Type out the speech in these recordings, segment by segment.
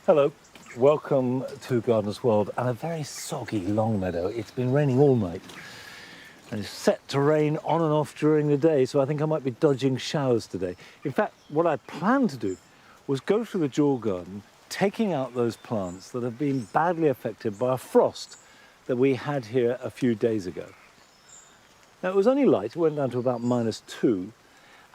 Hello, welcome to Gardener's World and a very soggy Longmeadow. It's been raining all night and it's set to rain on and off during the day, so I think I might be dodging showers today. In fact, what I planned to do was go through the jewel garden, taking out those plants that have been badly affected by a frost that we had here a few days ago. Now, it was only light, it went down to about -2,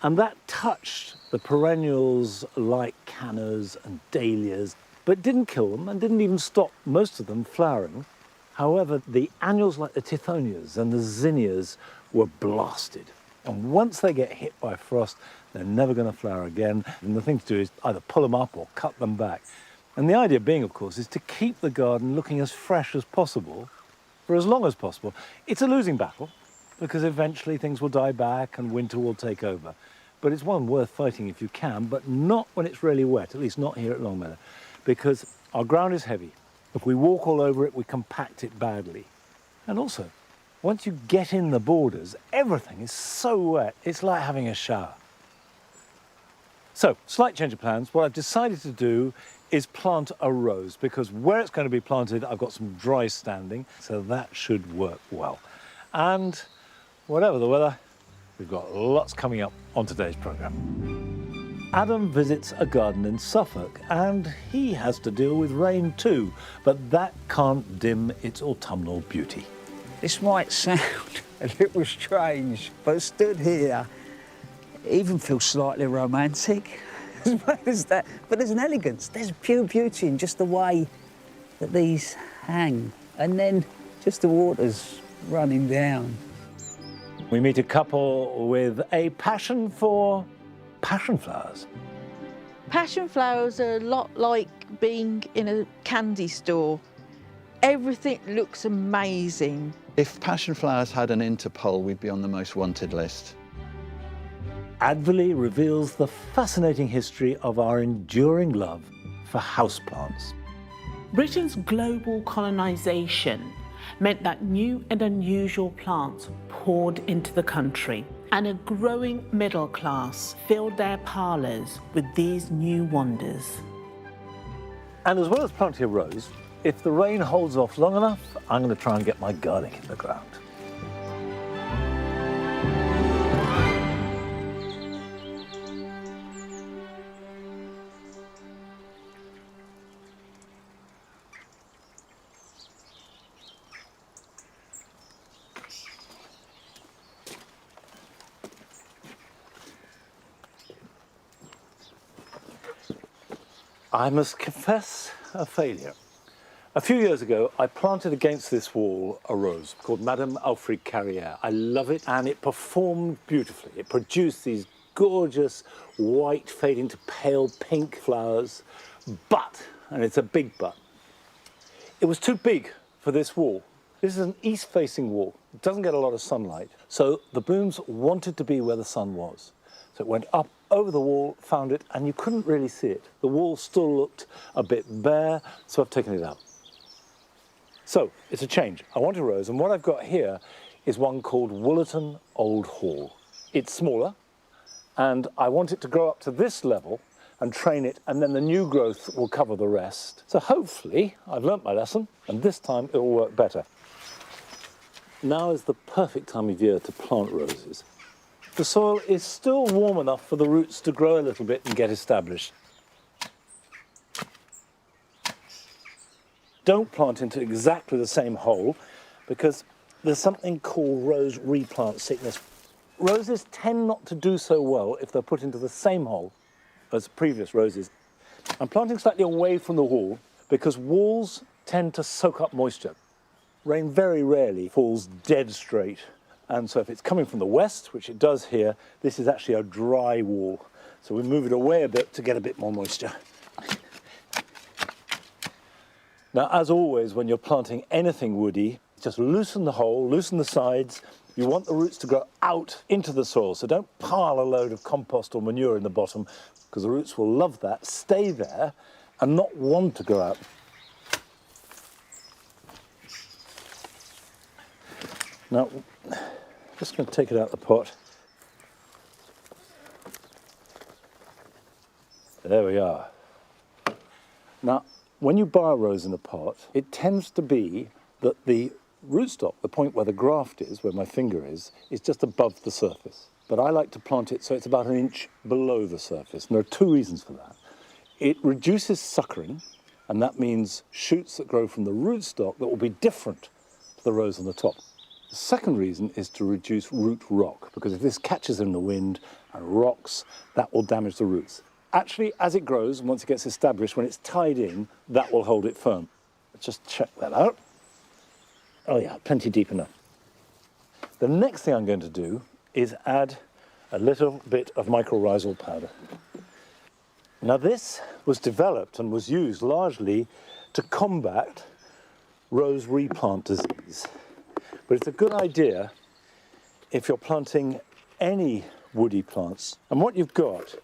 and that touched the perennials like cannas and dahlias, but didn't kill them and didn't even stop most of them flowering. However, the annuals like the tithonias and the zinnias were blasted. And once they get hit by frost, they're never going to flower again. And the thing to do is either pull them up or cut them back. And the idea being, of course, is to keep the garden looking as fresh as possible for as long as possible. It's a losing battle because eventually things will die back and winter will take over. But it's one worth fighting if you can, but not when it's really wet, at least not here at Longmeadow, because our ground is heavy. If we walk all over it, we compact it badly. And also, once you get in the borders, everything is so wet, it's like having a shower. So, slight change of plans. What I've decided to do is plant a rose, because where it's going to be planted, I've got some dry standing, so that should work well. And whatever the weather, we've got lots coming up on today's programme. Adam visits a garden in Suffolk, and he has to deal with rain too, but that can't dim its autumnal beauty. This might sound a little strange, but stood here, it even feels slightly romantic. As well as that, but there's an elegance, there's pure beauty in just the way that these hang, and then just the water's running down. We meet a couple with a passion for passion flowers. Passion flowers are a lot like being in a candy store. Everything looks amazing. If passion flowers had an Interpol, we'd be on the most wanted list. Advolly reveals the fascinating history of our enduring love for houseplants. Britain's global colonisation meant that new and unusual plants poured into the country, and a growing middle class filled their parlours with these new wonders. And as well as planting a rose, if the rain holds off long enough, I'm going to try and get my garlic in the ground. I must confess a failure. A few years ago, I planted against this wall a rose called Madame Alfred Carrière. I love it, and it performed beautifully. It produced these gorgeous white fading to pale pink flowers, but, and it's a big but, it was too big for this wall. This is an east-facing wall. It doesn't get a lot of sunlight, so the blooms wanted to be where the sun was. So it went up over the wall, found it, and you couldn't really see it. The wall still looked a bit bare, so I've taken it out. So it's a change. I want a rose, and what I've got here is one called Woollerton Old Hall. It's smaller, and I want it to grow up to this level and train it, and then the new growth will cover the rest. So hopefully I've learnt my lesson, and this time it will work better. Now is the perfect time of year to plant roses. The soil is still warm enough for the roots to grow a little bit and get established. Don't plant into exactly the same hole, because there's something called rose replant sickness. Roses tend not to do so well if they're put into the same hole as previous roses. I'm planting slightly away from the wall because walls tend to soak up moisture. Rain very rarely falls dead straight. And so if it's coming from the west, which it does here, this is actually a dry wall. So we move it away a bit to get a bit more moisture. Now, as always, when you're planting anything woody, just loosen the hole, loosen the sides. You want the roots to grow out into the soil, so don't pile a load of compost or manure in the bottom, because the roots will love that, stay there, and not want to go out. Now, just going to take it out of the pot. There we are. Now, when you buy a rose in a pot, it tends to be that the rootstock, the point where the graft is, where my finger is just above the surface. But I like to plant it so it's about an inch below the surface. And there are two reasons for that. It reduces suckering, and that means shoots that grow from the rootstock that will be different to the rose on the top. The second reason is to reduce root rot, because if this catches in the wind and rocks, that will damage the roots. Actually, as it grows, and once it gets established, when it's tied in, that will hold it firm. Let's just check that out. Oh yeah, plenty deep enough. The next thing I'm going to do is add a little bit of mycorrhizal powder. Now this was developed and was used largely to combat rose replant disease. But it's a good idea if you're planting any woody plants. And what you've got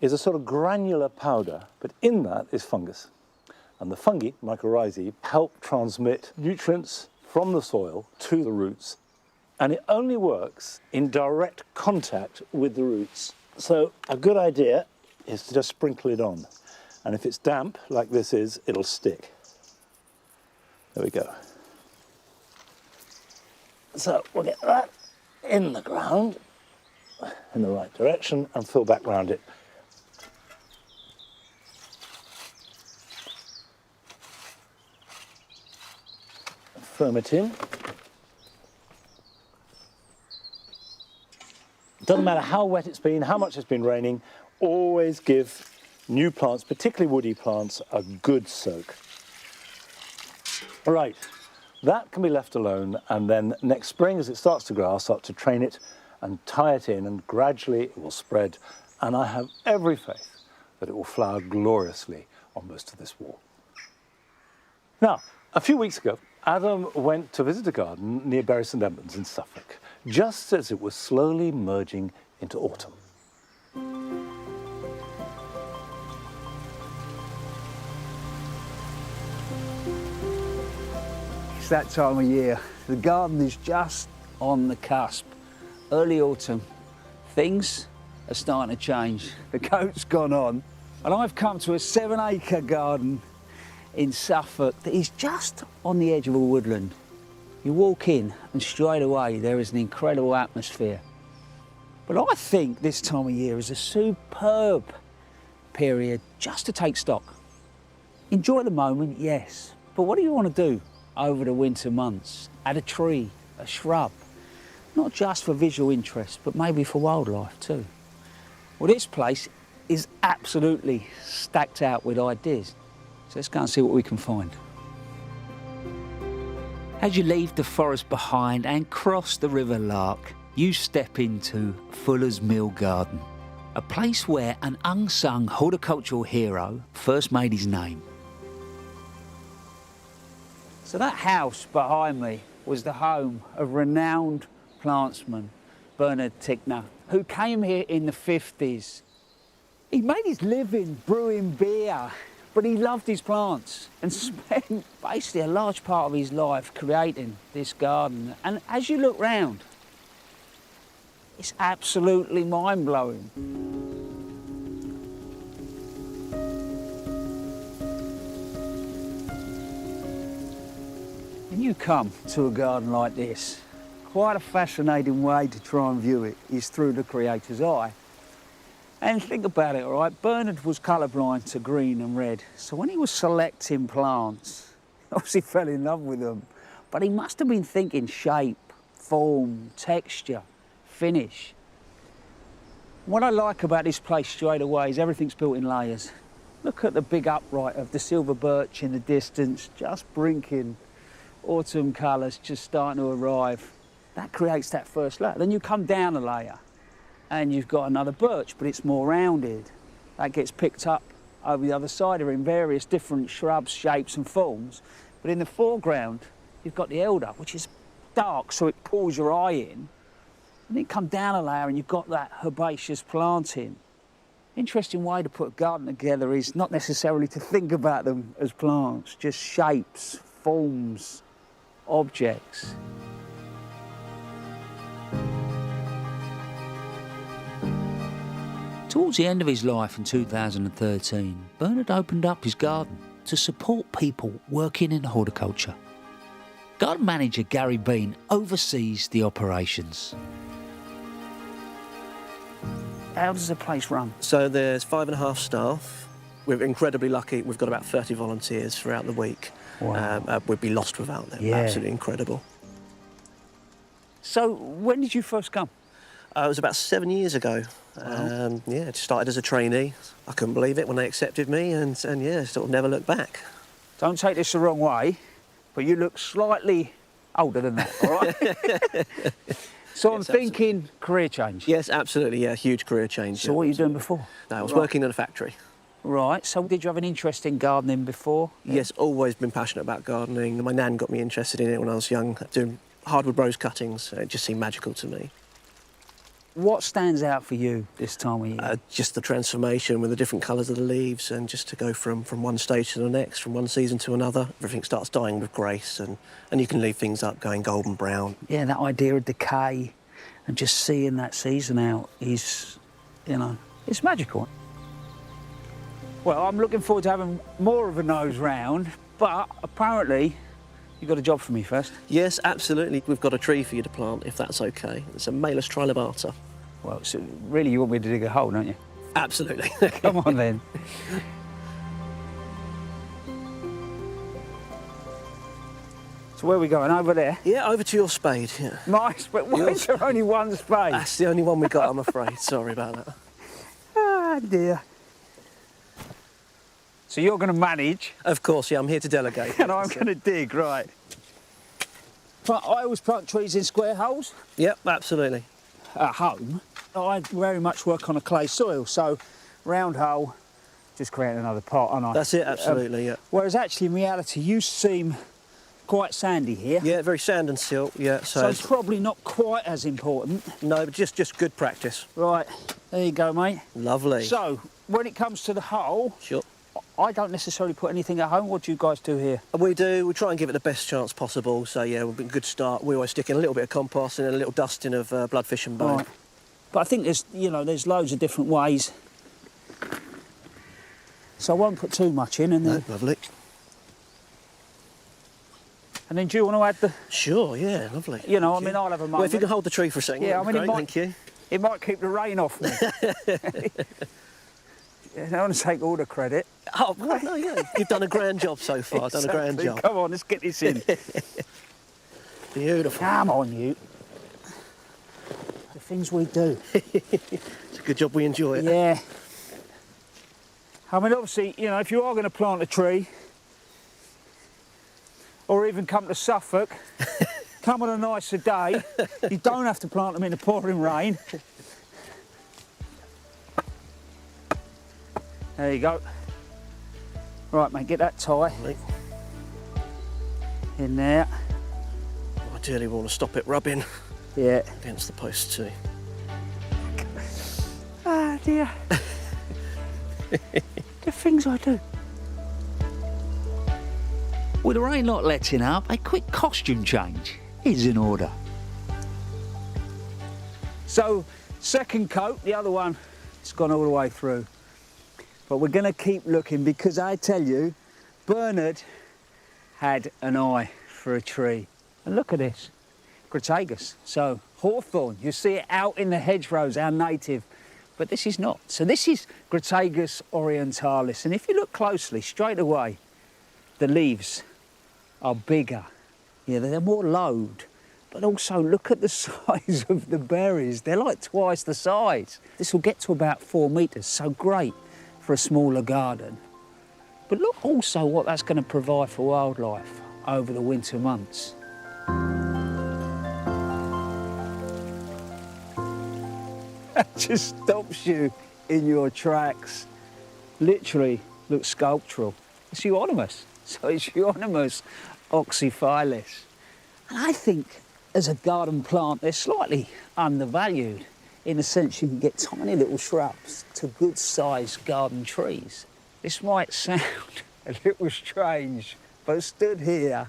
is a sort of granular powder, but in that is fungus. And the fungi, mycorrhizae, help transmit nutrients from the soil to the roots. And it only works in direct contact with the roots. So a good idea is to just sprinkle it on. And if it's damp, like this is, it'll stick. There we go. So we'll get that in the ground, in the right direction, and fill back round it. Firm it in. Doesn't matter how wet it's been, how much it's been raining, always give new plants, particularly woody plants, a good soak. Right, that can be left alone, and then next spring as it starts to grow, I'll start to train it and tie it in, and gradually it will spread, and I have every faith that it will flower gloriously on most of this wall. Now, a few weeks ago, Adam went to visit a garden near Bury St Edmunds in Suffolk, just as it was slowly merging into autumn. It's that time of year. The garden is just on the cusp. Early autumn. Things are starting to change. The coat's gone on, and I've come to a 7-acre garden in Suffolk that is just on the edge of a woodland. You walk in and straight away there is an incredible atmosphere. But I think this time of year is a superb period just to take stock. Enjoy the moment, yes, but what do you want to do over the winter months? Add a tree, a shrub, not just for visual interest, but maybe for wildlife too. Well, this place is absolutely stacked out with ideas. So let's go and see what we can find. As you leave the forest behind and cross the River Lark, you step into Fuller's Mill Garden, a place where an unsung horticultural hero first made his name. So that house behind me was the home of renowned plantsman Bernard Tickner, who came here in the 50s. He made his living brewing beer, but he loved his plants and spent basically a large part of his life creating this garden. And as you look round, it's absolutely mind-blowing. When you come to a garden like this, quite a fascinating way to try and view it is through the creator's eye. And think about it, all right? Bernard was colourblind to green and red. So when he was selecting plants, he obviously fell in love with them. But he must have been thinking shape, form, texture, finish. What I like about this place straight away is everything's built in layers. Look at the big upright of the silver birch in the distance, just blinking. Autumn colours just starting to arrive. That creates that first layer. Then you come down a layer, and you've got another birch, but it's more rounded. That gets picked up over the other side. They're in various different shrubs, shapes and forms. But in the foreground, you've got the elder, which is dark, so it pulls your eye in. And then come down a layer and you've got that herbaceous planting. Interesting way to put a garden together is not necessarily to think about them as plants, just shapes, forms, objects. Towards the end of his life in 2013, Bernard opened up his garden. to support people working in horticulture. Garden manager Gary Bean oversees the operations. How does the place run? So there's 5.5 staff. We're incredibly lucky. We've got about 30 volunteers throughout the week. Wow. We'd be lost without them. Yeah. Absolutely incredible. So when did you first come? It was about 7 years ago. Yeah, just started as a trainee. I couldn't believe it when they accepted me, and yeah, sort of never looked back. Don't take this the wrong way, but you look slightly older than that, all right? So I'm thinking career change. Yes, absolutely, yeah, huge career change. So what were you doing before? No, I was working in a factory. Right, so did you have an interest in gardening before? Yes, always been passionate about gardening. My nan got me interested in it when I was young, doing hardwood rose cuttings. It just seemed magical to me. What stands out for you this time of year? Just the transformation with the different colours of the leaves, and just to go from one stage to the next, from one season to another. Everything starts dying with grace, and you can leave things up going golden brown. Yeah, that idea of decay and just seeing that season out is, you know, it's magical. Well, I'm looking forward to having more of a nose round, but apparently you've got a job for me first. Yes, absolutely. We've got a tree for you to plant, if that's OK. It's a Malus trilobata. Well, so really you want me to dig a hole, don't you? Absolutely. Come on then. So where are we going? Over there? Yeah, over to your spade, yeah. Nice, but why is there only one spade? That's the only one we got, I'm afraid. Sorry about that. Ah, dear. So you're going to manage? Of course, yeah, I'm here to delegate. And I'm going to dig, right. But I always plant trees in square holes. Yep, absolutely. At home, I very much work on a clay soil, so round hole, just create another pot, aren't I? That's it, absolutely, yeah. Whereas actually, in reality, you seem quite sandy here. Yeah, very sand and silt, yeah. So it's probably not quite as important. No, but just good practice. Right, there you go, mate. Lovely. So, when it comes to the hole, Sure. I don't necessarily put anything at home. What do you guys do here? We try and give it the best chance possible, so yeah, we've been a good start. We always stick in a little bit of compost and a little dusting of bloodfish and bone. Right. But I think there's loads of different ways. So I won't put too much in, and then... No, lovely. And then do you want to add the... Sure, yeah, lovely. You know, Thank I mean, you. I'll have a moment. Well, if you can hold the tree for a second, yeah, I mean, great, thank you. It might keep the rain off me. I don't want to take all the credit. Oh, well, no, yeah, you've done a grand job so far, Exactly. done a grand job. Come on, let's get this in. Beautiful. Come on, you. The things we do. It's a good job we enjoy it. Yeah. I mean, obviously, you know, if you are going to plant a tree, or even come to Suffolk, come on a nicer day. You don't have to plant them in the pouring rain. There you go. Right, mate, get that tie Right. in there. Ideally, we want to stop it rubbing Yeah. against the post too. Ah, dear. The things I do. With the rain not letting up, a quick costume change is in order. So, second coat, the other one, it's gone all the way through. But we're going to keep looking because I tell you, Bernard had an eye for a tree. And look at this, Crataegus. So, hawthorn, you see it out in the hedgerows, our native, but this is not. So this is Crataegus orientalis. And if you look closely, straight away, the leaves are bigger. Yeah, they're more lobed. But also look at the size of the berries. They're like twice the size. This will get to about 4 metres, so great for a smaller garden. But look also what that's going to provide for wildlife over the winter months. That just stops you in your tracks. Literally looks sculptural. It's euonymus. So it's Euonymus oxyphylis. And I think as a garden plant, they're slightly undervalued. In a sense, you can get tiny little shrubs to good-sized garden trees. This might sound a little strange, but stood here,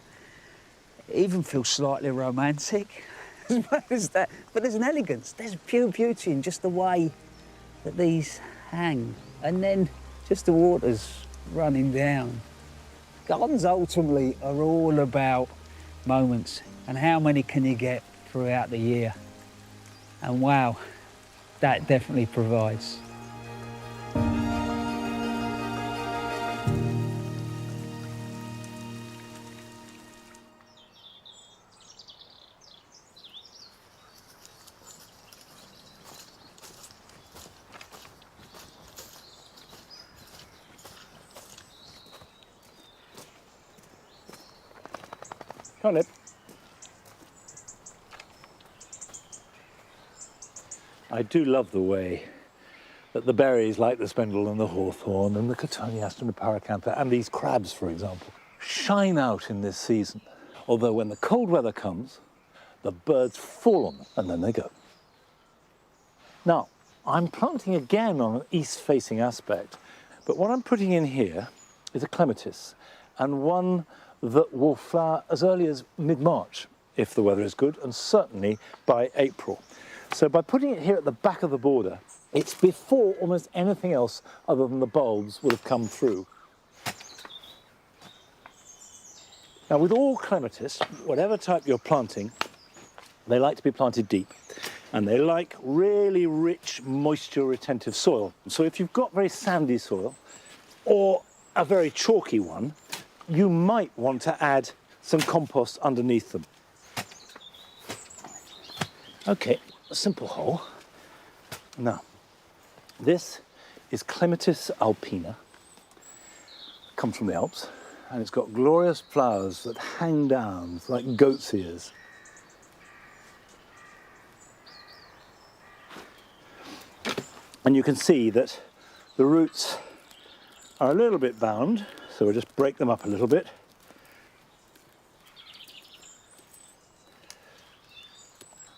it even feels slightly romantic. As well as that, but there's an elegance, there's pure beauty in just the way that these hang. And then just the water's running down. Gardens ultimately are all about moments and how many can you get throughout the year. And wow, that definitely provides. Come on, Nip. I do love the way that the berries like the spindle and the hawthorn and the cotoneaster and the paracantha and these crabs, for example, shine out in this season. Although when the cold weather comes, the birds fall on them and then they go. Now, I'm planting again on an east-facing aspect, but what I'm putting in here is a clematis, and one that will flower as early as mid-March, if the weather is good, and certainly by April. So by putting it here at the back of the border, it's before almost anything else other than the bulbs would have come through. Now, with all clematis, whatever type you're planting, they like to be planted deep, and they like really rich, moisture-retentive soil. So if you've got very sandy soil, or a very chalky one, you might want to add some compost underneath them. Okay, a simple hole. Now, this is Clematis alpina. It comes from the Alps, and it's got glorious flowers that hang down like goat's ears. And you can see that the roots are a little bit bound, so we'll just break them up a little bit.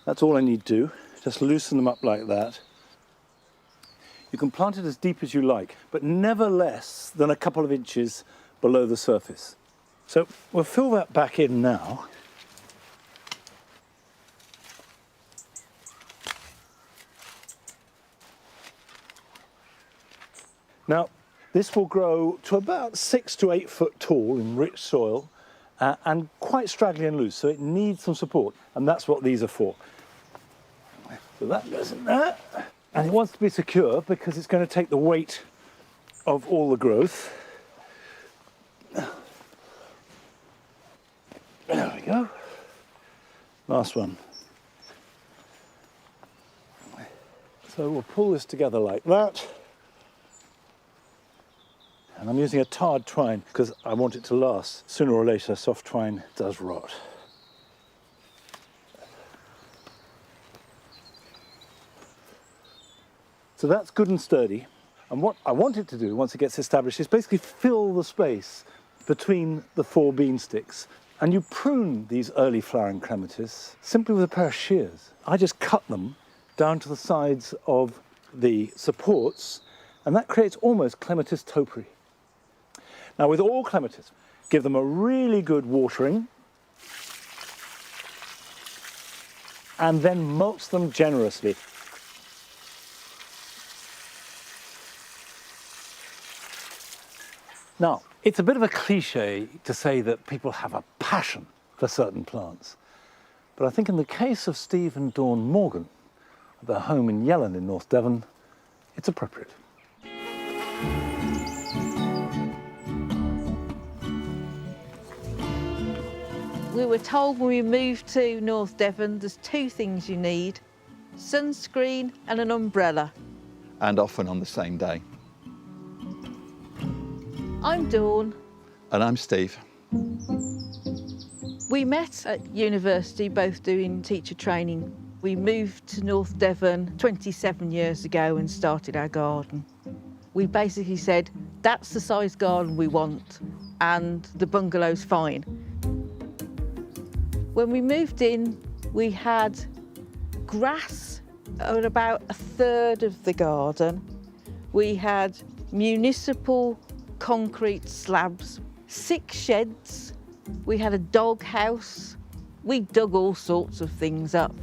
That's all I need to do, just loosen them up like that. You can plant it as deep as you like, but never less than a couple of inches below the surface. So we'll fill that back in now. Now, this will grow to about 6 to 8 foot tall in rich soil and quite straggly and loose, so it needs some support, and that's what these are for. So that goes in there, and it wants to be secure because it's going to take the weight of all the growth. There we go. Last one. So we'll pull this together like that. And I'm using a tarred twine because I want it to last. Sooner or later, soft twine does rot. So that's good and sturdy. And what I want it to do once it gets established is basically fill the space between the 4 bean sticks. And you prune these early flowering clematis simply with a pair of shears. I just cut them down to the sides of the supports, and that creates almost clematis topiary. Now, with all clematis, give them a really good watering and then mulch them generously. Now, it's a bit of a cliche to say that people have a passion for certain plants, but I think in the case of Steve and Dawn Morgan, at their home in Yellon in North Devon, it's appropriate. We were told when we moved to North Devon, there's 2 things you need: sunscreen and an umbrella. And often on the same day. I'm Dawn. And I'm Steve. We met at university, both doing teacher training. We moved to North Devon 27 years ago and started our garden. We basically said, that's the size garden we want, and the bungalow's fine. When we moved in, we had grass at about 1/3 of the garden. We had municipal concrete slabs, 6 sheds. We had a dog house. We dug all sorts of things up.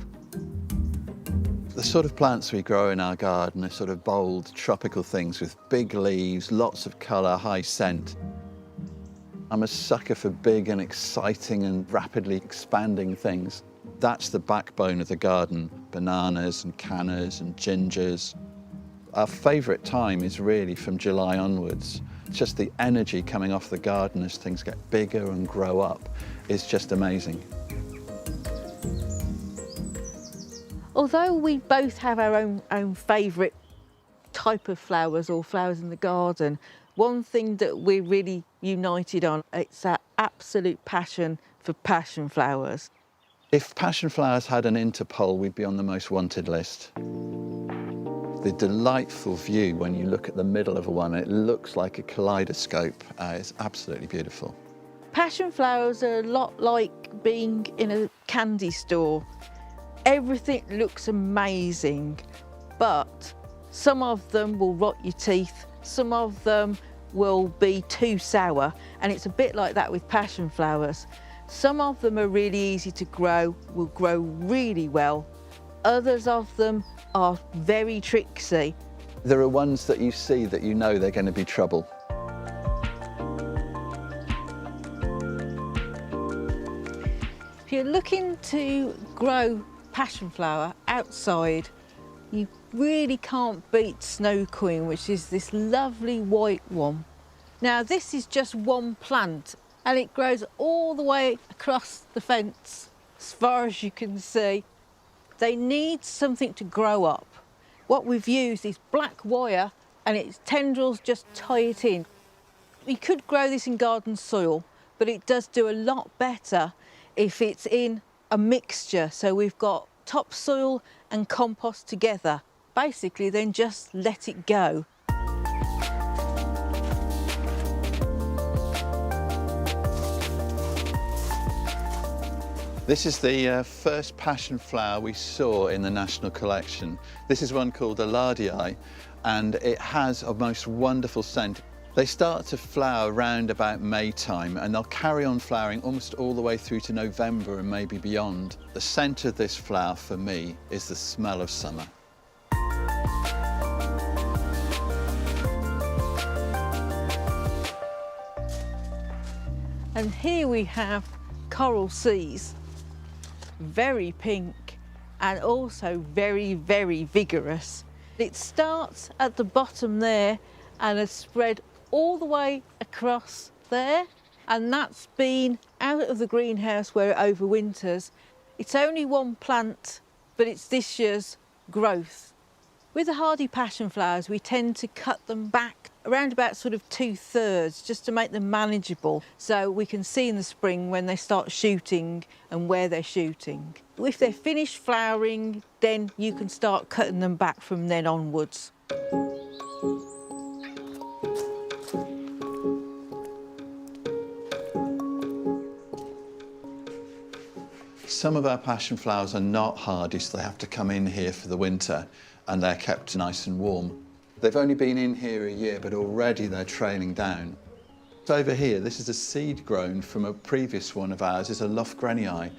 The sort of plants we grow in our garden are sort of bold, tropical things with big leaves, lots of colour, high scent. I'm a sucker for big and exciting and rapidly expanding things. That's the backbone of the garden. Bananas and cannas and gingers. Our favourite time is really from July onwards. It's just the energy coming off the garden as things get bigger and grow up is just amazing. Although we both have our own favourite type of flowers or flowers in the garden, one thing that we're really united on, it's our absolute passion for passion flowers. If passion flowers had an Interpol, we'd be on the most wanted list. The delightful view when you look at the middle of one, it looks like a kaleidoscope. It's absolutely beautiful. Passion flowers are a lot like being in a candy store. Everything looks amazing, but some of them will rot your teeth, some of them will be too sour, and it's a bit like that with passion flowers. Some of them are really easy to grow, will grow really well. Others of them are very tricksy. There are ones that you see that you know they're going to be trouble. If you're looking to grow passion flower outside, you really can't beat Snow Queen, which is this lovely white one. Now this is just one plant and it grows all the way across the fence as far as you can see. They need something to grow up. What we've used is black wire and its tendrils just tie it in. You could grow this in garden soil, but it does do a lot better if it's in a mixture. So we've got topsoil and compost together. Basically, then just let it go. This is the first passion flower we saw in the National Collection. This is one called Advolly, and it has a most wonderful scent. They start to flower round about May time, and they'll carry on flowering almost all the way through to November and maybe beyond. The scent of this flower for me is the smell of summer. And here we have coral seas, very pink and also very, very vigorous. It starts at the bottom there and has spread all the way across there, and that's been out of the greenhouse where it overwinters. It's only one plant, but it's this year's growth. With the hardy passion flowers, we tend to cut them back around about sort of 2/3 just to make them manageable, so we can see in the spring when they start shooting and where they're shooting. If they're finished flowering, then you can start cutting them back from then onwards. Some of our passion flowers are not hardy, so they have to come in here for the winter, and they're kept nice and warm. They've only been in here a year, but already they're trailing down. So over here, this is a seed grown from a previous one of ours, is a Lofgrenii.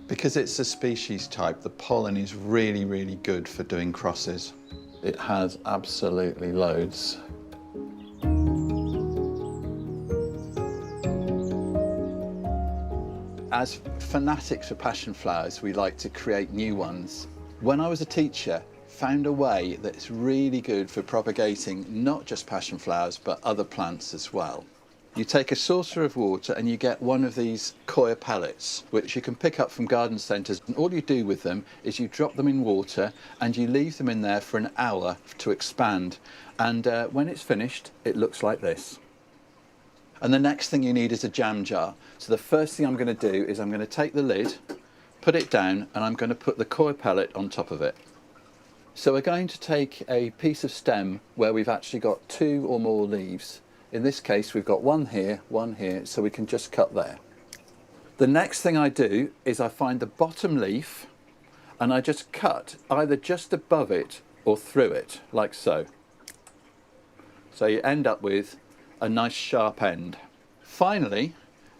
Because it's a species type, the pollen is really, really good for doing crosses. It has absolutely loads. As fanatics for passion flowers, we like to create new ones. When I was a teacher, found a way that's really good for propagating not just passion flowers but other plants as well. You take a saucer of water and you get one of these coir pellets, which you can pick up from garden centres, and all you do with them is you drop them in water and you leave them in there for an hour to expand, and when it's finished it looks like this. And the next thing you need is a jam jar. So the first thing I'm going to do is I'm going to take the lid, put it down, and I'm going to put the coir pellet on top of it. So we're going to take a piece of stem where we've actually got 2 or more leaves. In this case, we've got one here, so we can just cut there. The next thing I do is I find the bottom leaf and I just cut either just above it or through it, like so. So you end up with a nice sharp end. Finally,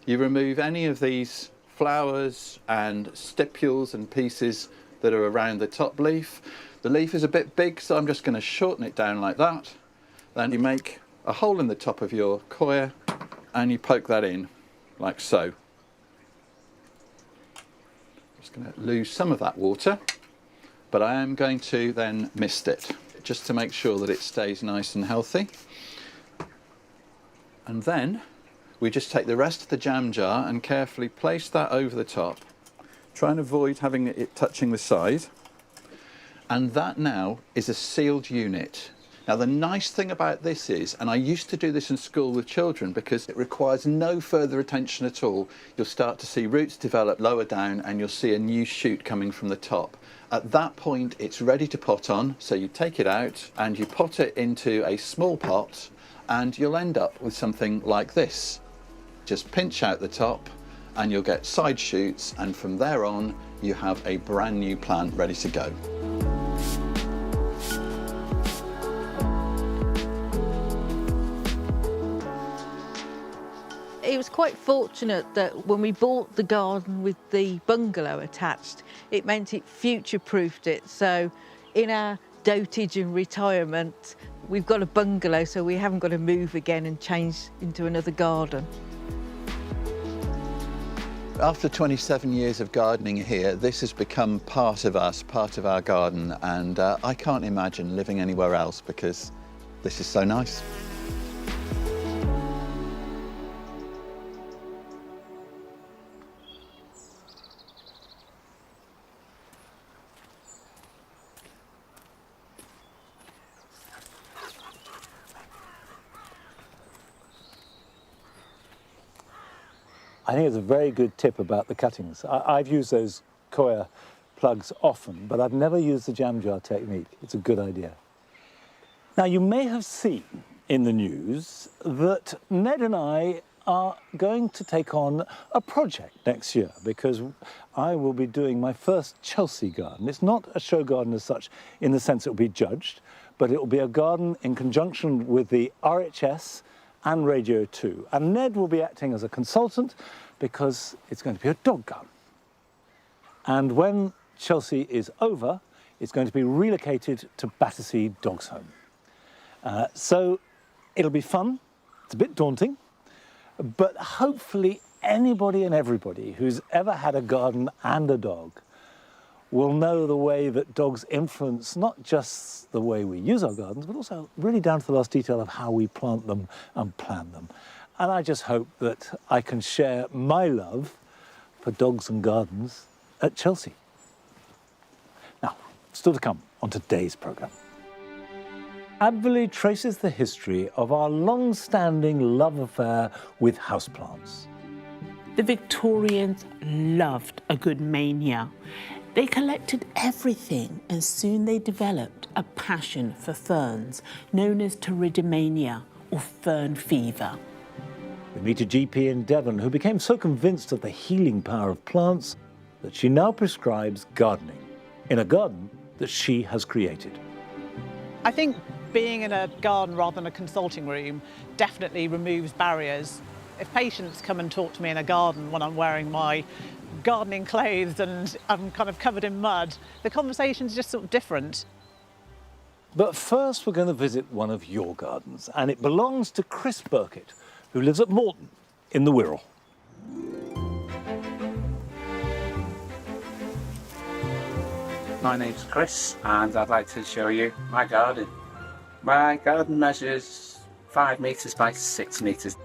you remove any of these flowers and stipules and pieces that are around the top leaf. The leaf is a bit big, so I'm just going to shorten it down like that. Then you make a hole in the top of your coir and you poke that in. like so. Just going to lose some of that water, but I am going to then mist it, just to make sure that it stays nice and healthy. And then we just take the rest of the jam jar and carefully place that over the top. Try and avoid having it touching the side. And that now is a sealed unit. Now the nice thing about this is, and I used to do this in school with children because it requires no further attention at all, you'll start to see roots develop lower down and you'll see a new shoot coming from the top. At that point it's ready to pot on, so you take it out and you pot it into a small pot and you'll end up with something like this. Just pinch out the top and you'll get side shoots, and from there on you have a brand new plant ready to go. It was quite fortunate that when we bought the garden with the bungalow attached, it meant it future-proofed it. So in our dotage and retirement, we've got a bungalow, so we haven't got to move again and change into another garden. After 27 years of gardening here, this has become part of us, part of our garden, and I can't imagine living anywhere else because this is so nice. I think it's a very good tip about the cuttings. I've used those coir plugs often, but I've never used the jam jar technique. It's a good idea. Now, you may have seen in the news that Ned and I are going to take on a project next year because I will be doing my first Chelsea garden. It's not a show garden as such in the sense it will be judged, but it will be a garden in conjunction with the RHS and Radio 2. And Ned will be acting as a consultant because it's going to be a dog garden. And when Chelsea is over, it's going to be relocated to Battersea Dogs Home. So it'll be fun. It's a bit daunting, but hopefully anybody and everybody who's ever had a garden and a dog will know the way that dogs influence not just the way we use our gardens, but also really down to the last detail of how we plant them and plan them. And I just hope that I can share my love for dogs and gardens at Chelsea. Now, still to come on today's programme. Advolly traces the history of our long-standing love affair with houseplants. The Victorians loved a good mania. They collected everything and soon they developed a passion for ferns, known as pteridimania or fern fever. We meet a GP in Devon who became so convinced of the healing power of plants that she now prescribes gardening in a garden that she has created. I think being in a garden rather than a consulting room definitely removes barriers. If patients come and talk to me in a garden when I'm wearing my gardening clothes and I'm kind of covered in mud, the conversation's just sort of different. But first we're going to visit one of your gardens, and it belongs to Chris Burkett, who lives at Morton in the Wirral. My name's Chris and I'd like to show you my garden. My garden measures 5 metres by 6 metres.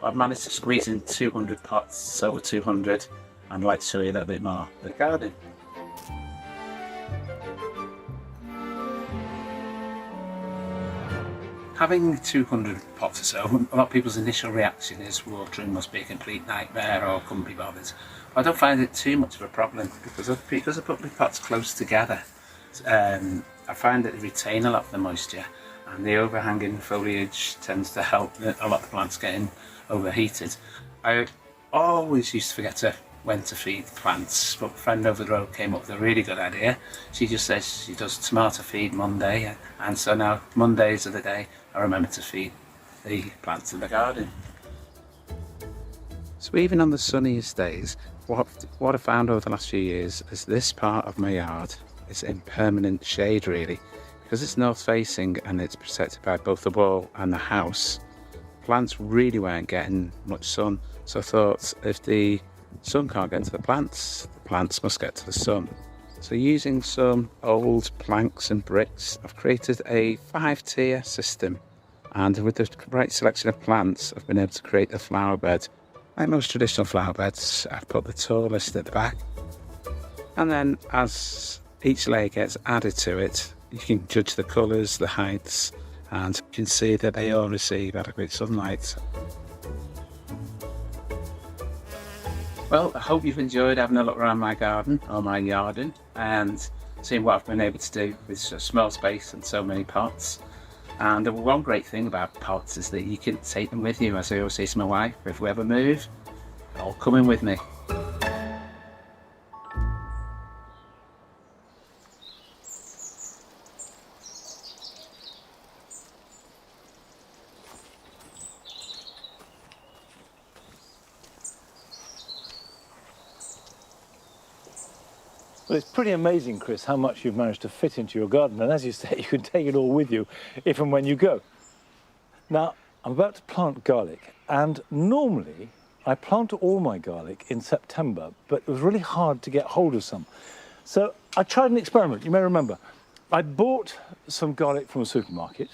I've managed to squeeze in 200 pots, over 200, and I'd like to show you a little bit more of the garden. Having 200 pots or so, a lot of people's initial reaction is watering must be a complete nightmare or couldn't be bothered. I don't find it too much of a problem because I put my pots close together. I find that they retain a lot of the moisture, and the overhanging foliage tends to help a lot of the plants getting overheated. I always used to forget when to feed plants, but a friend over the road came up with a really good idea. She just says she does tomato feed Monday, and so now Mondays are the day I remember to feed the plants in the garden. So even on the sunniest days, what I found over the last few years is this part of my yard is in permanent shade really, because it's north facing and it's protected by both the wall and the house. plants really weren't getting much sun. So I thought, if the sun can't get to the plants must get to the sun. So using some old planks and bricks, I've created a 5-tier system. And with the right selection of plants, I've been able to create a flower bed. Like most traditional flower beds, I've put the tallest at the back. And then as each layer gets added to it, you can judge the colours, the heights, and you can see that they all receive adequate sunlight. Well, I hope you've enjoyed having a look around my garden, or my yardin, and seeing what I've been able to do with such a small space and so many pots. And the one great thing about pots is that you can take them with you. As I always say to my wife, if we ever move, they're all coming with me. Well, it's pretty amazing, Chris, how much you've managed to fit into your garden. And as you say, you can take it all with you if and when you go. Now, I'm about to plant garlic, and normally I plant all my garlic in September, but it was really hard to get hold of some. So I tried an experiment, you may remember. I bought some garlic from a supermarket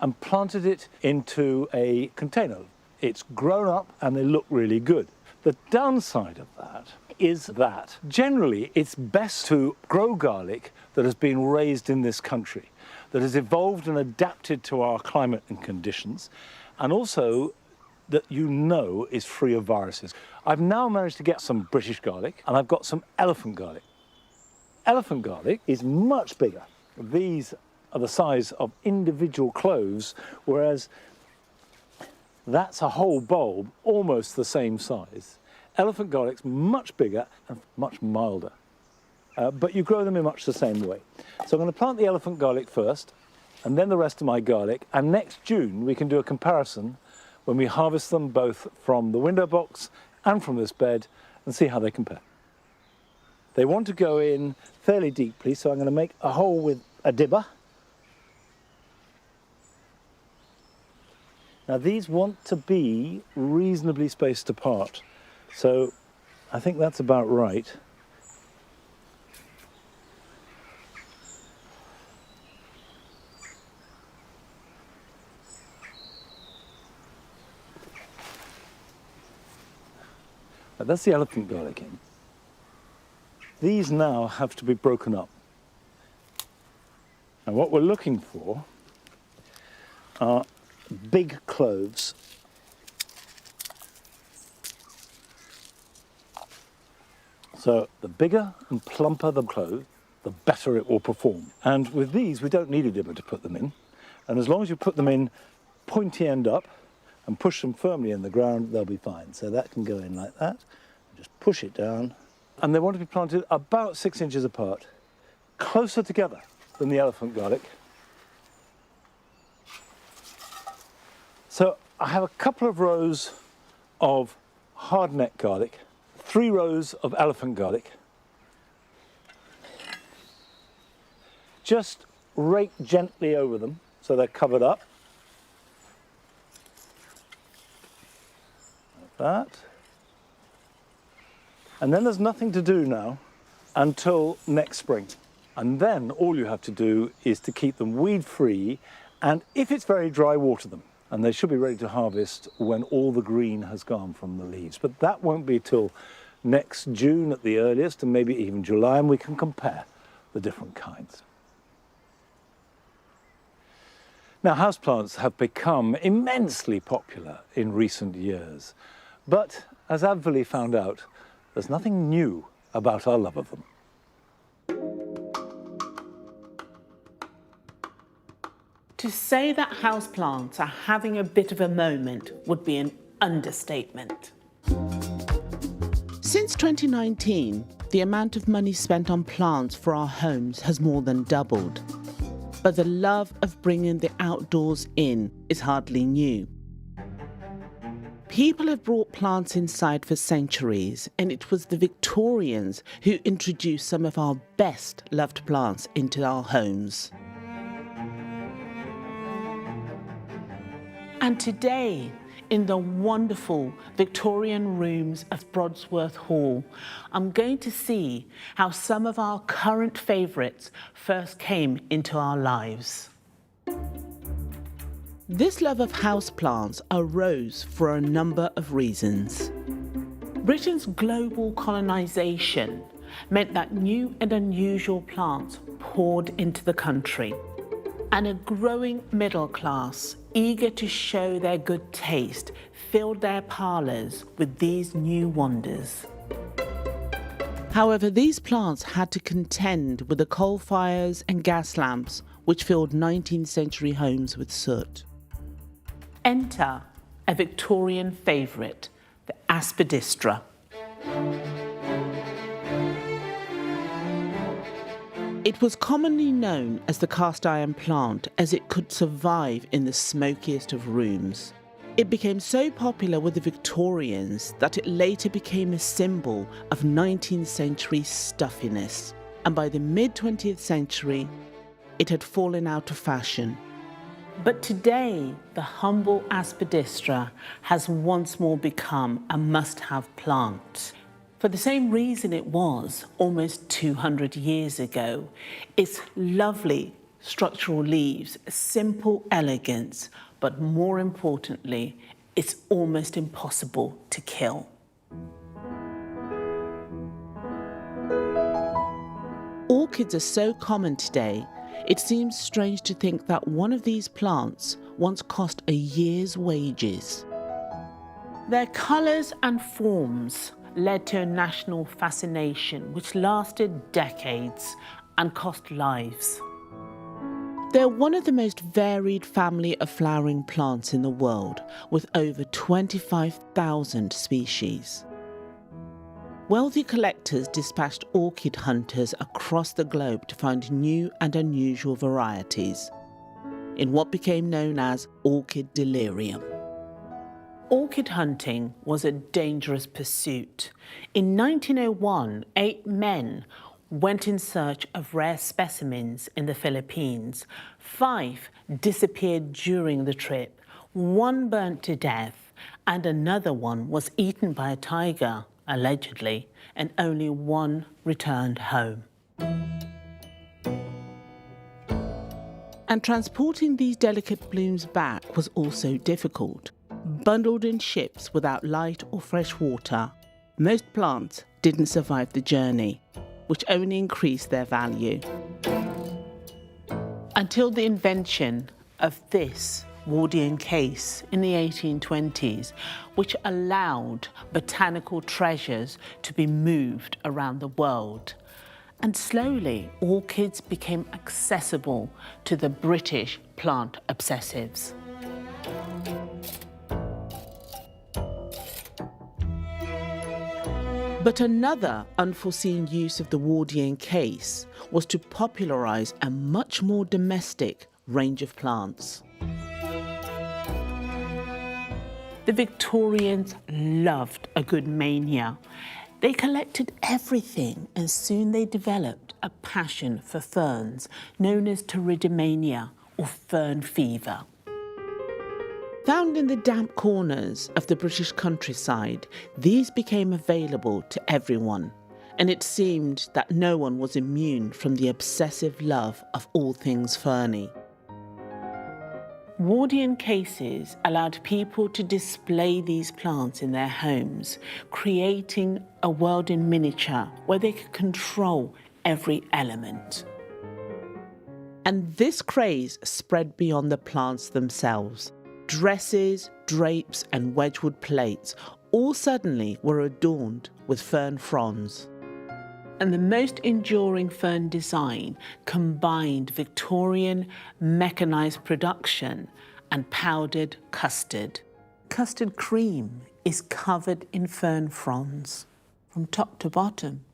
and planted it into a container. It's grown up and they look really good. The downside of that is that generally it's best to grow garlic that has been raised in this country, that has evolved and adapted to our climate and conditions, and also that you know is free of viruses. I've now managed to get some British garlic, and I've got some elephant garlic. Elephant garlic is much bigger. These are the size of individual cloves, whereas that's a whole bulb almost the same size. Elephant garlic's much bigger and much milder, but you grow them in much the same way. So I'm going to plant the elephant garlic first, and then the rest of my garlic, and next June we can do a comparison when we harvest them both from the window box and from this bed and see how they compare. They want to go in fairly deeply, so I'm going to make a hole with a dibber. Now these want to be reasonably spaced apart, so I think that's about right. But that's the elephant garlic in. These now have to be broken up. And what we're looking for are big cloves. So the bigger and plumper the clove, the better it will perform. And with these, we don't need a dibber to put them in. And as long as you put them in pointy end up and push them firmly in the ground, they'll be fine. So that can go in like that. Just push it down. And they want to be planted about 6 inches apart, closer together than the elephant garlic. So I have a couple of rows of hardneck garlic, 3 rows of elephant garlic. Just rake gently over them so they're covered up. Like that. And then there's nothing to do now until next spring. And then all you have to do is to keep them weed-free, and if it's very dry, water them. And they should be ready to harvest when all the green has gone from the leaves. But that won't be till next June at the earliest, and maybe even July, and we can compare the different kinds. Now, houseplants have become immensely popular in recent years. But as Advolly found out, there's nothing new about our love of them. To say that houseplants are having a bit of a moment would be an understatement. Since 2019, the amount of money spent on plants for our homes has more than doubled. But the love of bringing the outdoors in is hardly new. People have brought plants inside for centuries, and it was the Victorians who introduced some of our best loved plants into our homes. And today, in the wonderful Victorian rooms of Brodsworth Hall, I'm going to see how some of our current favourites first came into our lives. This love of houseplants arose for a number of reasons. Britain's global colonisation meant that new and unusual plants poured into the country, and a growing middle class, eager to show their good taste, filled their parlours with these new wonders. However, these plants had to contend with the coal fires and gas lamps which filled 19th century homes with soot. Enter a Victorian favourite, the aspidistra. It was commonly known as the cast iron plant as it could survive in the smokiest of rooms. It became so popular with the Victorians that it later became a symbol of 19th century stuffiness, and by the mid-20th century it had fallen out of fashion. But today the humble aspidistra has once more become a must-have plant. For the same reason it was almost 200 years ago. Its lovely structural leaves, simple elegance, but more importantly, it's almost impossible to kill. Orchids are so common today, it seems strange to think that one of these plants once cost a year's wages. Their colours and forms led to a national fascination which lasted decades and cost lives. They're one of the most varied family of flowering plants in the world, with over 25,000 species. Wealthy collectors dispatched orchid hunters across the globe to find new and unusual varieties, in what became known as orchid delirium. Orchid hunting was a dangerous pursuit. In 1901, 8 men went in search of rare specimens in the Philippines. 5 disappeared during the trip. 1 burnt to death, and another one was eaten by a tiger, allegedly, and only 1 returned home. And transporting these delicate blooms back was also difficult. Bundled in ships without light or fresh water, most plants didn't survive the journey, which only increased their value. Until the invention of this Wardian case in the 1820s, which allowed botanical treasures to be moved around the world. And slowly, orchids became accessible to the British plant obsessives. But another unforeseen use of the Wardian case was to popularise a much more domestic range of plants. The Victorians loved a good mania. They collected everything, and soon they developed a passion for ferns, known as pteridimania or fern fever. Found in the damp corners of the British countryside, these became available to everyone, and it seemed that no one was immune from the obsessive love of all things ferny. Wardian cases allowed people to display these plants in their homes, creating a world in miniature where they could control every element. And this craze spread beyond the plants themselves. Dresses, drapes and Wedgwood plates all suddenly were adorned with fern fronds. And the most enduring fern design combined Victorian mechanised production and powdered custard. Custard cream is covered in fern fronds from top to bottom.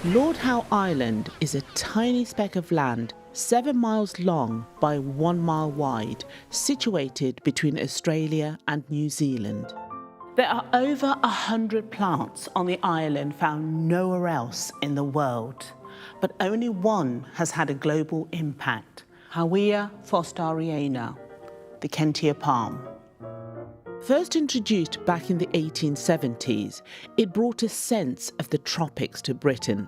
Lord Howe Island is a tiny speck of land 7 miles long by 1 mile wide, situated between Australia and New Zealand. There are over 100 plants on the island found nowhere else in the world, but only one has had a global impact, Howea forstariana, the Kentia palm. First introduced back in the 1870s, it brought a sense of the tropics to Britain.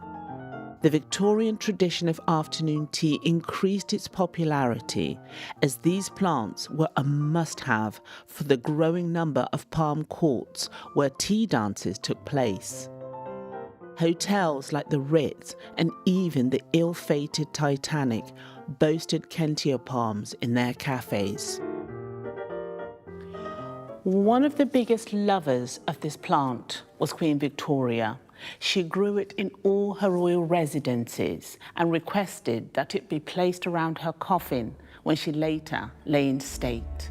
The Victorian tradition of afternoon tea increased its popularity as these plants were a must-have for the growing number of palm courts where tea dances took place. Hotels like the Ritz and even the ill-fated Titanic boasted Kentia palms in their cafes. One of the biggest lovers of this plant was Queen Victoria. She grew it in all her royal residences and requested that it be placed around her coffin when she later lay in state.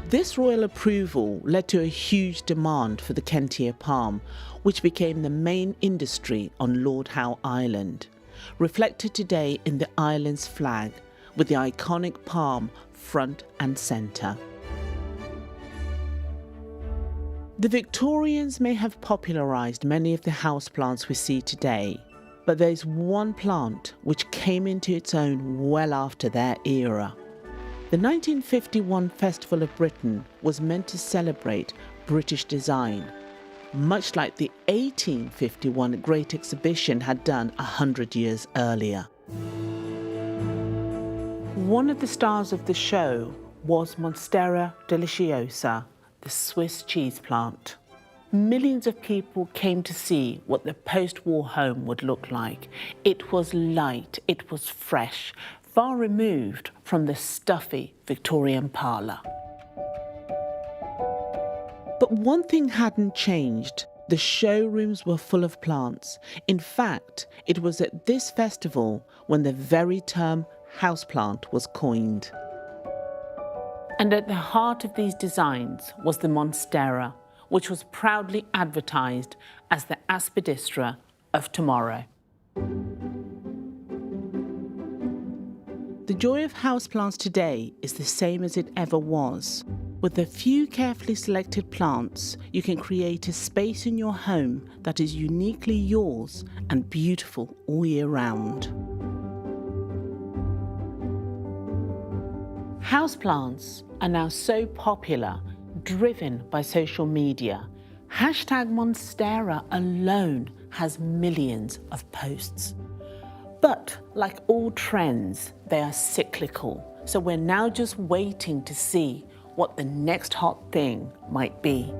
This royal approval led to a huge demand for the Kentia palm, which became the main industry on Lord Howe Island, reflected today in the island's flag, with the iconic palm front and centre. The Victorians may have popularised many of the houseplants we see today, but there's one plant which came into its own well after their era. The 1951 Festival of Britain was meant to celebrate British design, much like the 1851 Great Exhibition had done 100 years earlier. One of the stars of the show was Monstera deliciosa, the Swiss cheese plant. Millions of people came to see what the post-war home would look like. It was light, it was fresh, far removed from the stuffy Victorian parlour. But one thing hadn't changed. The showrooms were full of plants. In fact, it was at this festival when the very term houseplant was coined. And at the heart of these designs was the Monstera, which was proudly advertised as the aspidistra of tomorrow. The joy of houseplants today is the same as it ever was. With a few carefully selected plants, you can create a space in your home that is uniquely yours and beautiful all year round. Houseplants are now so popular, driven by social media. #Monstera alone has millions of posts. But like all trends, they are cyclical. So we're now just waiting to see what the next hot thing might be.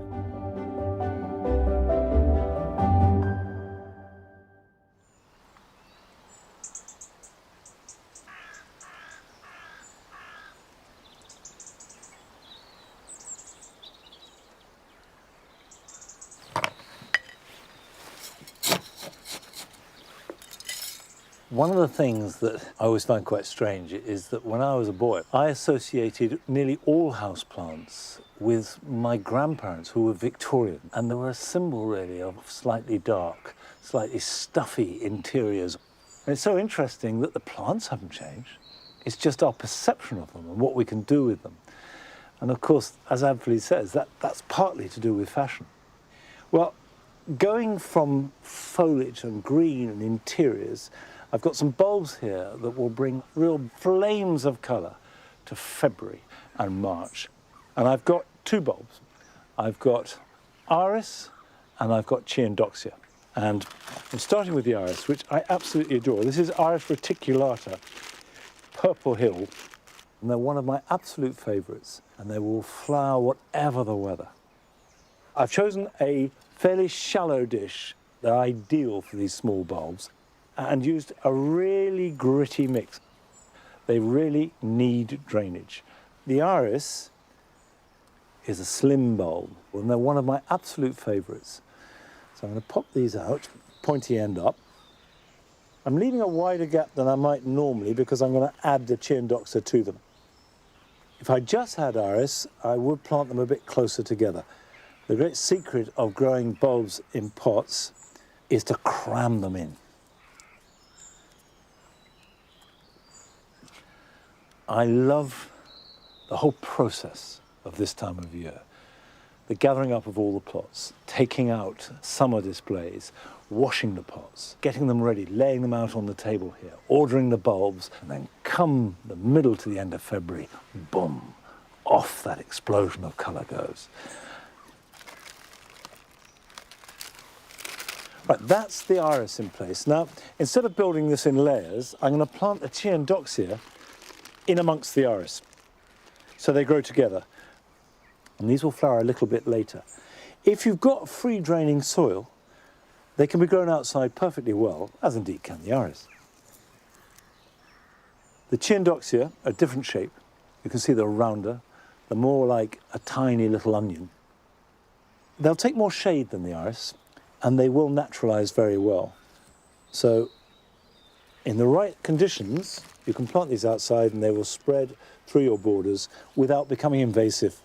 One of the things that I always find quite strange is that when I was a boy, I associated nearly all houseplants with my grandparents who were Victorian. And they were a symbol really of slightly dark, slightly stuffy interiors. And it's so interesting that the plants haven't changed. It's just our perception of them and what we can do with them. And of course, as Advolly says, that's partly to do with fashion. Well, going from foliage and green and interiors, I've got some bulbs here that will bring real flames of colour to February and March. And I've got two bulbs. I've got Iris and I've got Cheondoxia. And I'm starting with the Iris, which I absolutely adore. This is Iris reticulata, Purple Hill. And they're one of my absolute favourites. And they will flower whatever the weather. I've chosen a fairly shallow dish. They're ideal for these small bulbs. And used a really gritty mix. They really need drainage. The Iris is a slim bulb, and they're one of my absolute favourites. So I'm going to pop these out, pointy end up. I'm leaving a wider gap than I might normally because I'm going to add the Cheondoxia to them. If I just had Iris, I would plant them a bit closer together. The great secret of growing bulbs in pots is to cram them in. I love the whole process of this time of year. the gathering up of all the plots, taking out summer displays, washing the pots, getting them ready, laying them out on the table here, ordering the bulbs, and then come the middle to the end of February, boom, off that explosion of colour goes. Right, that's the iris in place. Now, instead of building this in layers, I'm going to plant the Chiandoxia in amongst the iris, so they grow together. And these will flower a little bit later. If you've got free draining soil, they can be grown outside perfectly well, as indeed can the iris. The Chiandoxia are a different shape. You can see they're rounder, they're more like a tiny little onion. They'll take more shade than the iris, and they will naturalise very well. So, in the right conditions, you can plant these outside and they will spread through your borders without becoming invasive.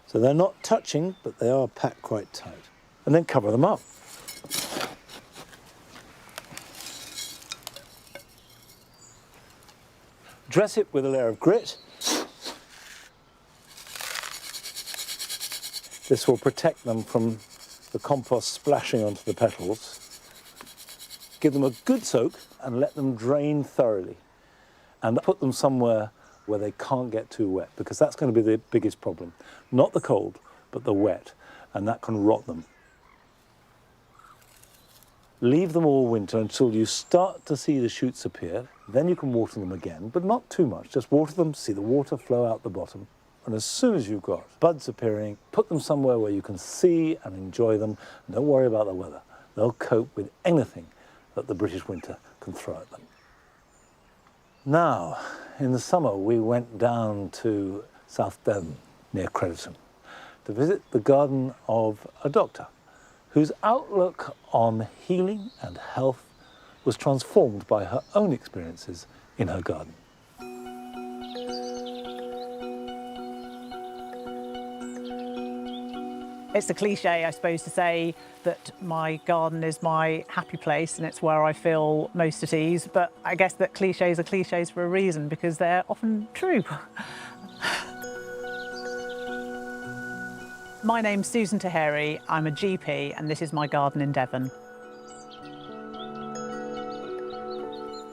So they're not touching, but they are packed quite tight. And then cover them up. Dress it with a layer of grit. This will protect them from the compost splashing onto the petals. Give them a good soak and let them drain thoroughly. And put them somewhere where they can't get too wet, because that's going to be the biggest problem. Not the cold, but the wet, and that can rot them. Leave them all winter until you start to see the shoots appear. Then you can water them again, but not too much. Just water them, see the water flow out the bottom. And as soon as you've got buds appearing, put them somewhere where you can see and enjoy them. And don't worry about the weather. They'll cope with anything that the British winter can throw at them. Now, in the summer, we went down to South Devon, near Crediton, to visit the garden of a doctor whose outlook on healing and health was transformed by her own experiences in her garden. It's a cliche, I suppose, to say that my garden is my happy place and it's where I feel most at ease, but I guess that cliches are cliches for a reason, because they're often true. My name's Susan Taheri, I'm a GP, and this is my garden in Devon.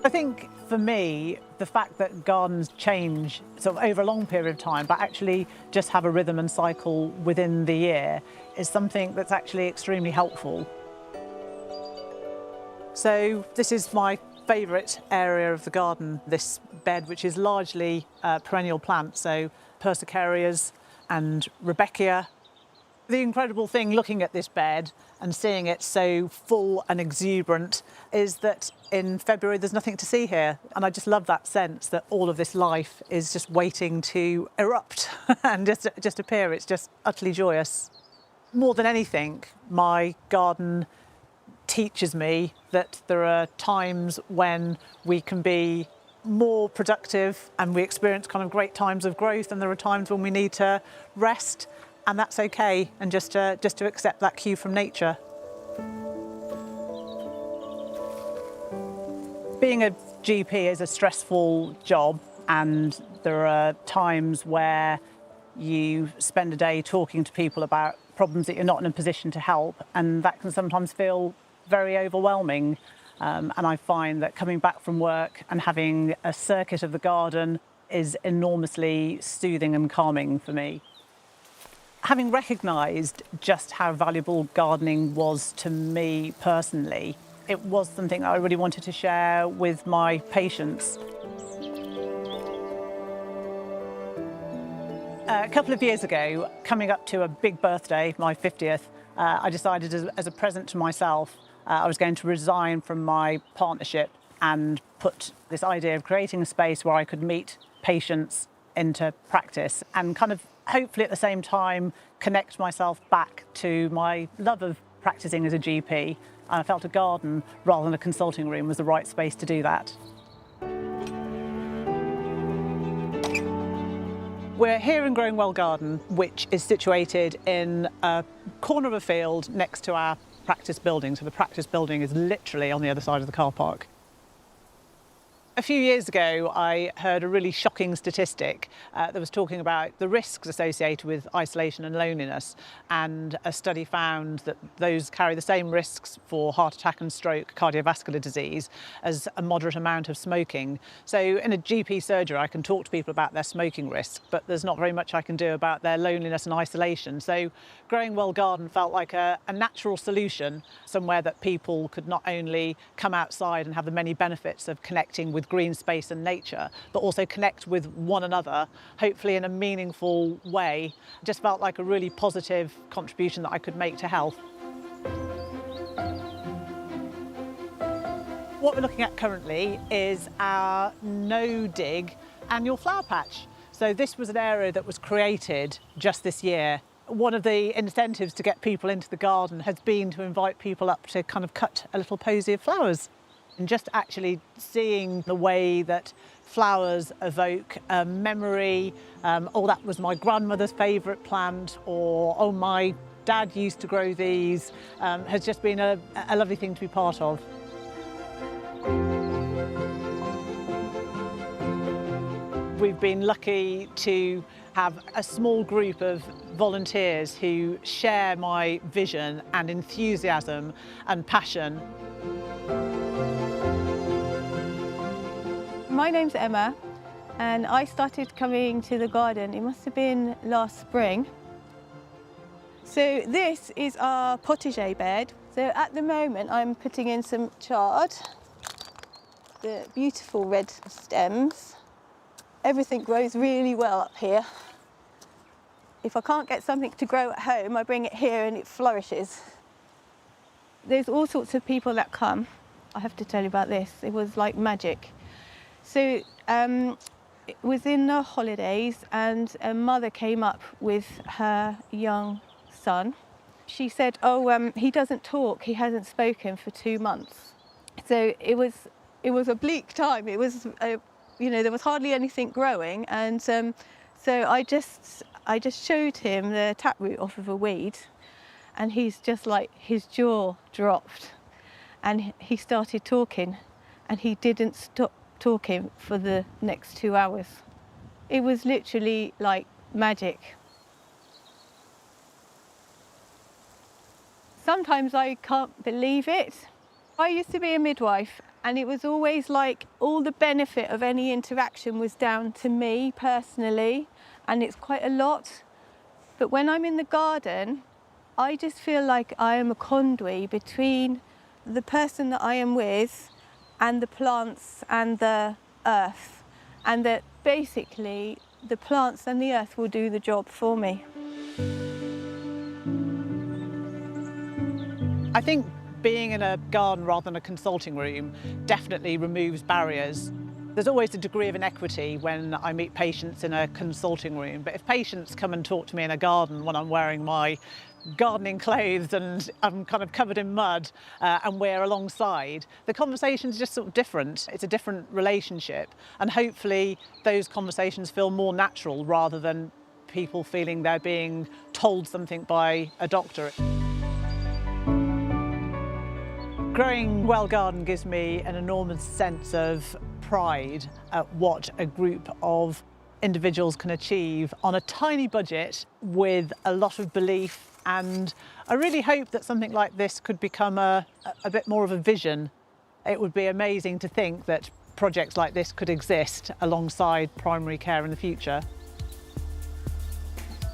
I think for me, the fact that gardens change sort of over a long period of time, but actually just have a rhythm and cycle within the year, is something that's actually extremely helpful. So this is my favourite area of the garden, this bed, which is largely perennial plants, so persicarias and Rebeckia. The incredible thing looking at this bed and seeing it so full and exuberant is that in February there's nothing to see here. And I just love that sense that all of this life is just waiting to erupt and just appear. It's just utterly joyous. More than anything, my garden teaches me that there are times when we can be more productive and we experience kind of great times of growth, and there are times when we need to rest. And that's okay, and just to accept that cue from nature. Being a GP is a stressful job, and there are times where you spend a day talking to people about problems that you're not in a position to help, and that can sometimes feel very overwhelming. And I find that coming back from work and having a circuit of the garden is enormously soothing and calming for me. Having recognised just how valuable gardening was to me personally, it was something I really wanted to share with my patients. A couple of years ago, coming up to a big birthday, my 50th, I decided as a present to myself, I was going to resign from my partnership and put this idea of creating a space where I could meet patients into practice and kind of hopefully at the same time connect myself back to my love of practising as a GP. And I felt a garden rather than a consulting room was the right space to do that. We're here in Growing Garden, which is situated in a corner of a field next to our practice building. So the practice building is literally on the other side of the car park. A few years ago, I heard a really shocking statistic that was talking about the risks associated with isolation and loneliness, and a study found that those carry the same risks for heart attack and stroke, cardiovascular disease, as a moderate amount of smoking. So in a GP surgery, I can talk to people about their smoking risk, but there's not very much I can do about their loneliness and isolation. So Growing Well Garden felt like a natural solution, somewhere that people could not only come outside and have the many benefits of connecting with green space and nature, but also connect with one another, hopefully in a meaningful way. It just felt like a really positive contribution that I could make to health. What we're looking at currently is our no-dig annual flower patch. So this was an area that was created just this year. One of the incentives to get people into the garden has been to invite people up to kind of cut a little posy of flowers. And just actually seeing the way that flowers evoke a memory, oh, that was my grandmother's favourite plant, or oh, my dad used to grow these, has just been a lovely thing to be part of. We've been lucky to have a small group of volunteers who share my vision and enthusiasm and passion. My name's Emma, and I started coming to the garden, it must have been last spring. So this is our potager bed. So at the moment I'm putting in some chard, the beautiful red stems. Everything grows really well up here. If I can't get something to grow at home, I bring it here and it flourishes. There's all sorts of people that come. I have to tell you about this, it was like magic. So it was in the holidays and a mother came up with her young son. She said, oh, he doesn't talk, he hasn't spoken for 2 months. So it was a bleak time. It was, you know, there was hardly anything growing, and so I just showed him the taproot off of a weed, and he's just like, his jaw dropped, and he started talking, and he didn't stop talking for the next 2 hours. It was literally like magic. Sometimes I can't believe it. I used to be a midwife, and it was always like all the benefit of any interaction was down to me personally, and it's quite a lot. But when I'm in the garden, I just feel like I am a conduit between the person that I am with and the plants and the earth, and that basically the plants and the earth will do the job for me. I think being in a garden rather than a consulting room definitely removes barriers. There's always a degree of inequity when I meet patients in a consulting room, but if patients come and talk to me in a garden when I'm wearing my gardening clothes and I'm kind of covered in mud and we're alongside, the conversation's just sort of different. It's a different relationship, and hopefully those conversations feel more natural rather than people feeling they're being told something by a doctor. Growing Well Garden gives me an enormous sense of pride at what a group of individuals can achieve on a tiny budget with a lot of belief, and I really hope that something like this could become a bit more of a vision. It would be amazing to think that projects like this could exist alongside primary care in the future.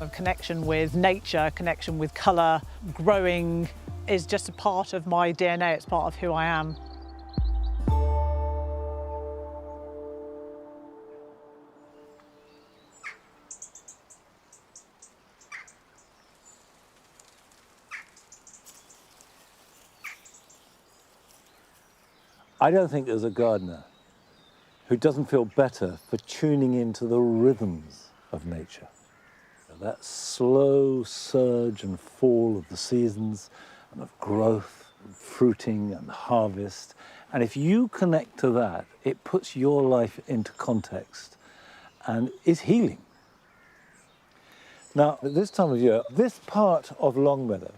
A connection with nature, connection with colour, growing is just a part of my DNA, it's part of who I am. I don't think there's a gardener who doesn't feel better for tuning into the rhythms of nature. That slow surge and fall of the seasons, and of growth, and fruiting and harvest. And if you connect to that, it puts your life into context and is healing. Now, at this time of year, this part of Longmeadow,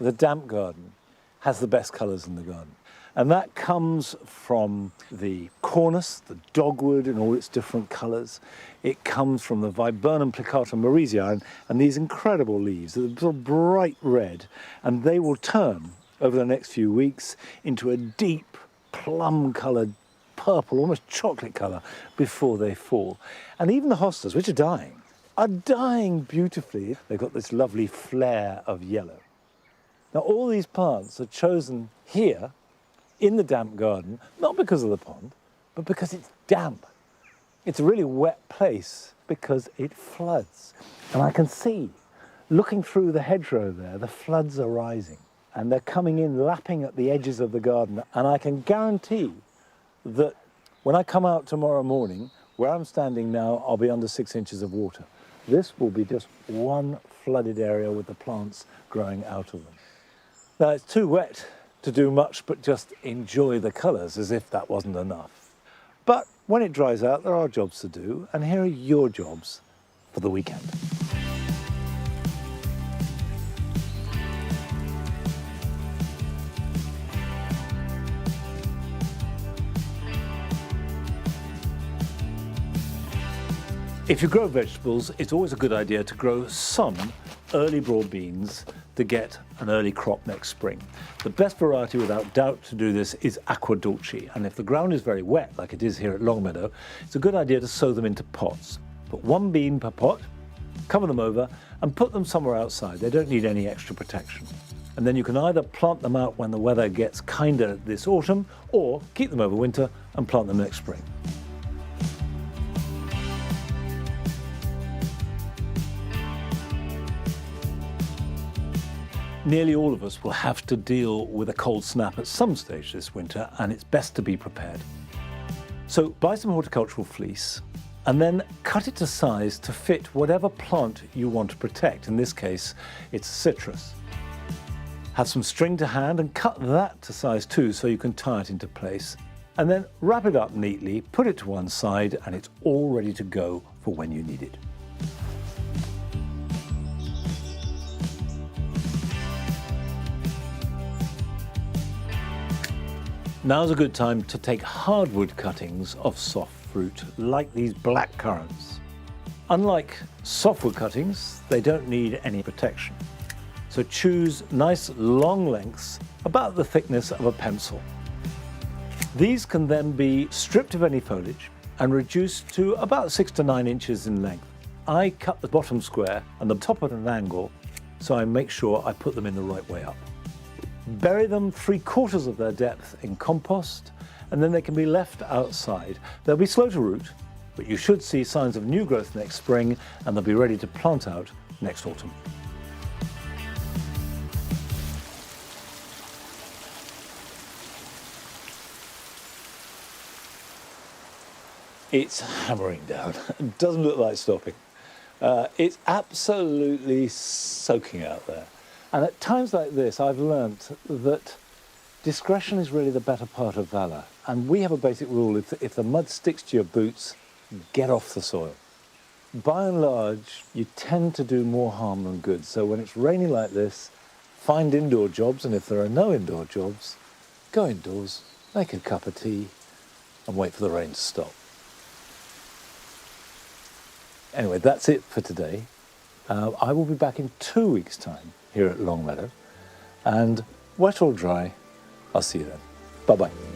the damp garden, has the best colours in the garden. And that comes from the cornus, the dogwood in all its different colours. It comes from the Viburnum plicata marisii and these incredible leaves. They're sort of bright red, and they will turn over the next few weeks into a deep plum-coloured purple, almost chocolate colour before they fall. And even the hostas, which are dying beautifully. They've got this lovely flare of yellow. Now, all these plants are chosen here in the damp garden, not because of the pond, but because it's damp. It's a really wet place because it floods. And I can see, looking through the hedgerow there, the floods are rising and they're coming in, lapping at the edges of the garden. And I can guarantee that when I come out tomorrow morning, where I'm standing now, I'll be under 6 inches of water. This will be just one flooded area with the plants growing out of them. Now, it's too wet to do much but just enjoy the colours, as if that wasn't enough. But when it dries out, there are jobs to do, and here are your jobs for the weekend. If you grow vegetables, it's always a good idea to grow some early broad beans to get an early crop next spring. The best variety without doubt to do this is Aqua Dulce, and if the ground is very wet, like it is here at Longmeadow, it's a good idea to sow them into pots. Put 1 bean per pot, cover them over, and put them somewhere outside. They don't need any extra protection. And then you can either plant them out when the weather gets kinder this autumn, or keep them over winter and plant them next spring. Nearly all of us will have to deal with a cold snap at some stage this winter, and it's best to be prepared. So buy some horticultural fleece and then cut it to size to fit whatever plant you want to protect. In this case, it's citrus. Have some string to hand and cut that to size too so you can tie it into place. And then wrap it up neatly, put it to one side, and it's all ready to go for when you need it. Now's a good time to take hardwood cuttings of soft fruit, like these black currants. Unlike softwood cuttings, they don't need any protection. So choose nice long lengths, about the thickness of a pencil. These can then be stripped of any foliage and reduced to about 6 to 9 inches in length. I cut the bottom square and the top at an angle, so I make sure I put them in the right way up. Bury them 3/4 of their depth in compost, and then they can be left outside. They'll be slow to root, but you should see signs of new growth next spring, and they'll be ready to plant out next autumn. It's hammering down. It doesn't look like stopping. It's absolutely soaking out there. And at times like this, I've learnt that discretion is really the better part of valour. And we have a basic rule: if the mud sticks to your boots, get off the soil. By and large, you tend to do more harm than good. So when it's raining like this, find indoor jobs, and if there are no indoor jobs, go indoors, make a cup of tea, and wait for the rain to stop. Anyway, that's it for today. I will be back in 2 weeks' time here at Longmeadow, and wet or dry, I'll see you then. Bye-bye.